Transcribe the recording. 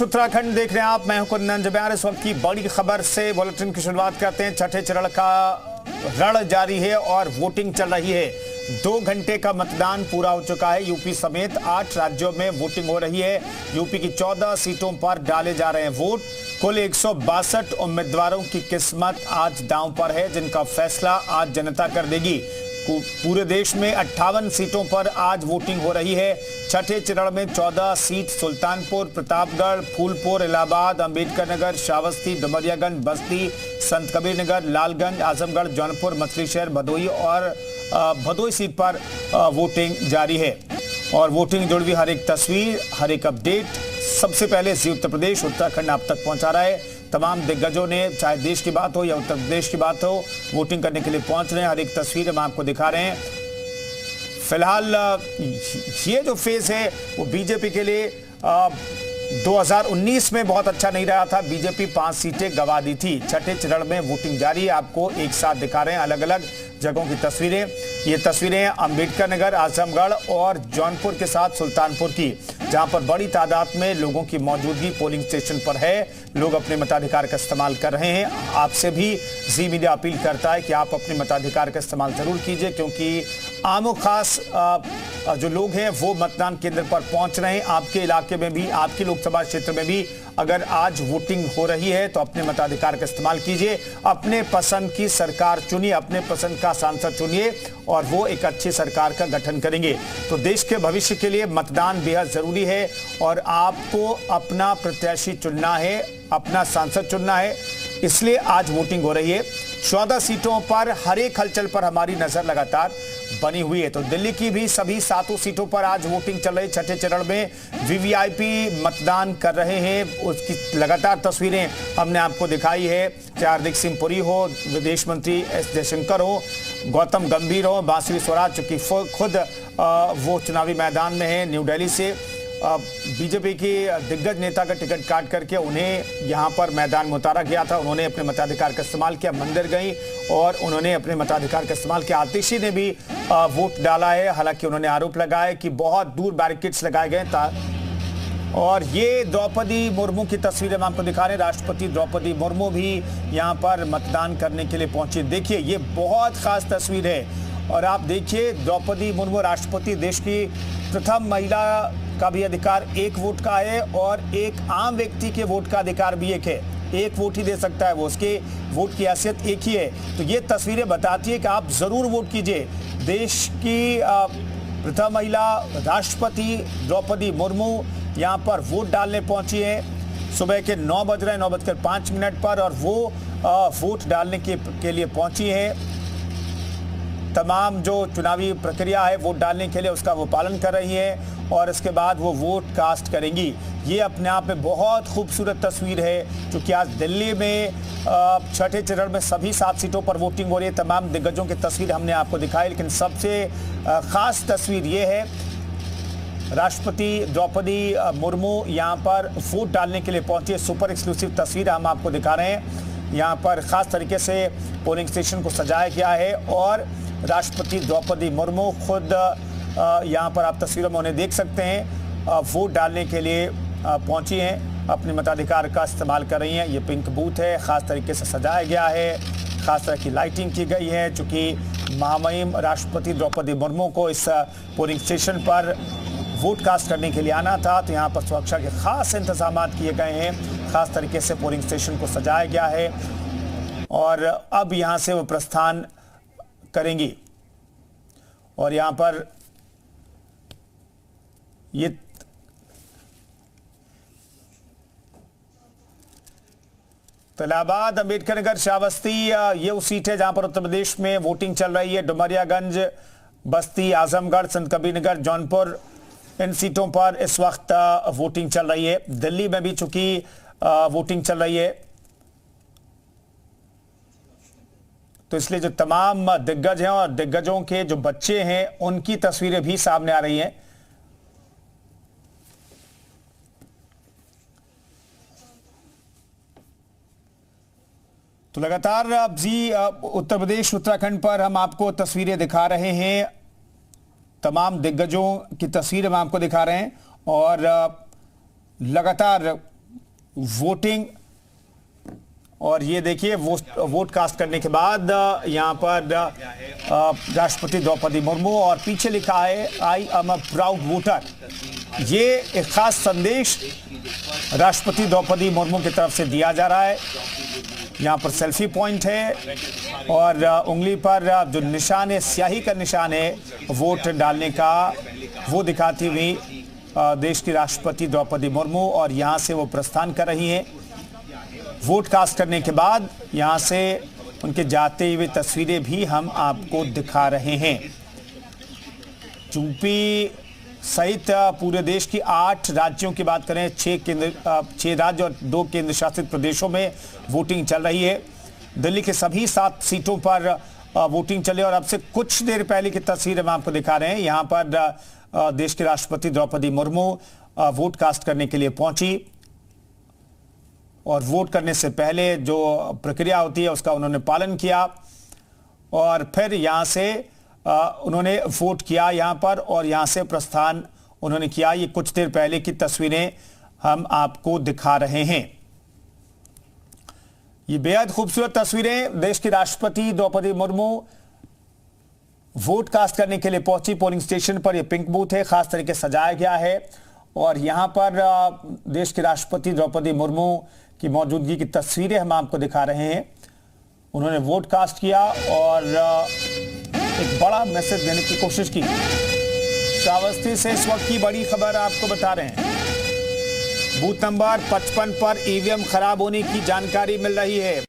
उत्तराखंड देख रहे हैं आप। मैं हूं कुंदन जब्यार। इस वक्त की बड़ी खबर से बुलेटिन की शुरुआत करते हैं। छठे चरण का रण जारी है और वोटिंग चल रही है। 2 घंटे का मतदान पूरा हो चुका है। यूपी समेत 8 राज्यों में वोटिंग हो रही है। यूपी की 14 सीटों पर डाले जा रहे हैं वोट। कुल 162 उम्मीदवारों की किस्मत आज दांव पर है, जिनका फैसला आज जनता कर देगी। पूरे देश में 58 सीटों पर आज वोटिंग हो रही है। छठे चरण में 14 सीट सुल्तानपुर, प्रतापगढ़, फूलपुर, इलाहाबाद, अंबेडकर नगर, श्रावस्ती, डुमरियागंज, बस्ती, संत कबीर नगर, लालगंज, आजमगढ़, जौनपुर, मछलीशहर, भदोही और भदोही सीट पर वोटिंग जारी है। और वोटिंग जुड़ी हुई हर एक तस्वीर, हर एक अपडेट सबसे पहले जी उत्तर प्रदेश उत्तराखंड आप तक पहुंचा रहा है। तमाम दिग्गजों ने, चाहे देश की बात हो या उत्तर प्रदेश की बात हो, वोटिंग करने के लिए पहुंच रहे हैं। हर एक तस्वीर हम आपको दिखा रहे हैं। फिलहाल ये जो फेज है वो बीजेपी के लिए 2019 में बहुत अच्छा नहीं रहा था। बीजेपी 5 सीटें गंवा दी थी। छठे चरण में वोटिंग जारी है। आपको एक साथ दिखा रहे हैं अलग अलग जगहों की तस्वीरें। ये तस्वीरें अंबेडकर नगर, आजमगढ़ और जौनपुर के साथ सुल्तानपुर की, जहां पर बड़ी तादाद में लोगों की मौजूदगी पोलिंग स्टेशन पर है। लोग अपने मताधिकार का इस्तेमाल कर रहे हैं। आपसे भी जी मीडिया अपील करता है कि आप अपने मताधिकार का इस्तेमाल जरूर कीजिए, क्योंकि आम और खास जो लोग हैं वो मतदान केंद्र पर पहुंच रहे हैं। आपके इलाके में भी, आपके लोकसभा क्षेत्र में भी अगर आज वोटिंग हो रही है तो अपने मताधिकार का इस्तेमाल कीजिए। अपने पसंद की सरकार चुनिए, अपने पसंद का सांसद चुनिए और वो एक अच्छी सरकार का गठन करेंगे। तो देश के भविष्य के लिए मतदान बेहद जरूरी है और आपको अपना प्रत्याशी चुनना है, अपना सांसद चुनना है। इसलिए आज वोटिंग हो रही है। 14 सीटों पर हर एक हलचल पर हमारी नजर लगातार बनी हुई है। तो दिल्ली की भी सभी 7 सीटों पर आज वोटिंग चल रही है। छठे चरण में वीवीआईपी मतदान कर रहे हैं। उसकी लगातार तस्वीरें हमने आपको दिखाई है। चाहे हरदीप सिंह पुरी हो, विदेश मंत्री एस जयशंकर हो, गौतम गंभीर हो, बांसुरी स्वराज, चूंकि खुद वो चुनावी मैदान में है। न्यू दिल्ली से बीजेपी की दिग्गज नेता का टिकट काट करके उन्हें यहां पर मैदान में उतारा गया था। उन्होंने अपने मताधिकार का इस्तेमाल किया, मंदिर गई और उन्होंने अपने मताधिकार का इस्तेमाल किया। आतिशी ने भी वोट डाला है। हालांकि उन्होंने आरोप लगाया कि बहुत दूर बैरिकेड्स लगाए गए था। और ये द्रौपदी मुर्मू की तस्वीरें हम आपको दिखा रहे हैं। राष्ट्रपति द्रौपदी मुर्मू भी यहाँ पर मतदान करने के लिए पहुंची। देखिए, ये बहुत खास तस्वीर है। और आप देखिए, द्रौपदी मुर्मू राष्ट्रपति, देश की प्रथम महिला का भी अधिकार 1 वोट का है और एक आम व्यक्ति के वोट का अधिकार भी एक है। 1 वोट ही दे सकता है वो, उसके वोट की हैसियत एक ही है। तो ये तस्वीरें बताती है कि आप जरूर वोट कीजिए। देश की प्रथम महिला राष्ट्रपति द्रौपदी मुर्मू यहाँ पर वोट डालने पहुंची है। सुबह के 9 बज रहे हैं, 9:05 पर, और वो वोट डालने के लिए पहुंची है। तमाम जो चुनावी प्रक्रिया है वोट डालने के लिए, उसका वो पालन कर रही है और इसके बाद वो वोट कास्ट करेंगी। ये अपने आप में बहुत खूबसूरत तस्वीर है, क्योंकि आज दिल्ली में छठे चरण में सभी 7 सीटों पर वोटिंग हो रही है। तमाम दिग्गजों की तस्वीर हमने आपको दिखाई, लेकिन सबसे खास तस्वीर ये है, राष्ट्रपति द्रौपदी मुर्मू यहाँ पर वोट डालने के लिए पहुंची है। सुपर एक्सक्लूसिव तस्वीर हम आपको दिखा रहे हैं। यहाँ पर खास तरीके से पोलिंग स्टेशन को सजाया गया है और राष्ट्रपति द्रौपदी मुर्मू खुद यहाँ पर आप तस्वीरों में उन्हें देख सकते हैं, वोट डालने के लिए पहुंची हैं, अपने मताधिकार का इस्तेमाल कर रही हैं। ये पिंक बूथ है, खास तरीके से सजाया गया है, खास तरह की लाइटिंग की गई है। चूँकि महामहिम राष्ट्रपति द्रौपदी मुर्मू को इस पोलिंग स्टेशन पर वोट कास्ट करने के लिए आना था, तो यहाँ पर सुरक्षा के खास इंतजाम किए गए हैं। खास तरीके से पोलिंग स्टेशन को सजाया गया है और अब यहाँ से वो प्रस्थान करेंगी। और यहाँ पर ये इलाहाबाद, अंबेडकर नगर, श्रावस्ती, ये वो सीट है जहां पर उत्तर प्रदेश में वोटिंग चल रही है। डुमरियागंज, बस्ती, आजमगढ़, संत कबीर नगर, जौनपुर, इन सीटों पर इस वक्त वोटिंग चल रही है। दिल्ली में भी चूंकि वोटिंग चल रही है, तो इसलिए जो तमाम दिग्गज हैं और दिग्गजों के जो बच्चे हैं उनकी तस्वीरें भी सामने आ रही हैं। तो लगातार अब जी उत्तर प्रदेश उत्तराखंड पर हम आपको तस्वीरें दिखा रहे हैं। तमाम दिग्गजों की तस्वीर हम आपको दिखा रहे हैं और लगातार वोटिंग। और ये देखिए वोट कास्ट करने के बाद यहाँ पर राष्ट्रपति द्रौपदी मुर्मू और पीछे लिखा है I am a proud voter. ये एक खास संदेश राष्ट्रपति द्रौपदी मुर्मू की तरफ से दिया जा रहा है। यहाँ पर सेल्फी पॉइंट है और उंगली पर जो निशान है, स्याही का निशान है वोट डालने का, वो दिखाती हुई देश की राष्ट्रपति द्रौपदी मुर्मू, और यहाँ से वो प्रस्थान कर रही हैं। वोट कास्ट करने के बाद यहाँ से उनके जाते हुए तस्वीरें भी हम आपको दिखा रहे हैं। यूपी सहित पूरे देश की 8 राज्यों की बात करें, 6 राज्य और 2 केंद्र शासित प्रदेशों में वोटिंग चल रही है। दिल्ली के सभी 7 सीटों पर वोटिंग चले और अब से कुछ देर पहले की तस्वीरें हम आपको दिखा रहे हैं। यहाँ पर देश के राष्ट्रपति द्रौपदी मुर्मू वोट कास्ट करने के लिए पहुंची और वोट करने से पहले जो प्रक्रिया होती है उसका उन्होंने पालन किया और फिर यहाँ से उन्होंने वोट किया यहाँ पर और यहाँ से प्रस्थान उन्होंने किया। ये कुछ देर पहले की तस्वीरें हम आपको दिखा रहे हैं। ये बेहद खूबसूरत तस्वीरें, देश की राष्ट्रपति द्रौपदी मुर्मू वोट कास्ट करने के लिए पहुंची पोलिंग स्टेशन पर। यह पिंक बूथ है, खास तरीके से सजाया गया है और यहाँ पर देश की राष्ट्रपति द्रौपदी मुर्मू की मौजूदगी की तस्वीरें हम आपको दिखा रहे हैं। उन्होंने वोट कास्ट किया और एक बड़ा मैसेज देने की कोशिश की। श्रावस्ती से इस वक्त की बड़ी खबर आपको बता रहे हैं। बूथ नंबर 55 पर ईवीएम खराब होने की जानकारी मिल रही है।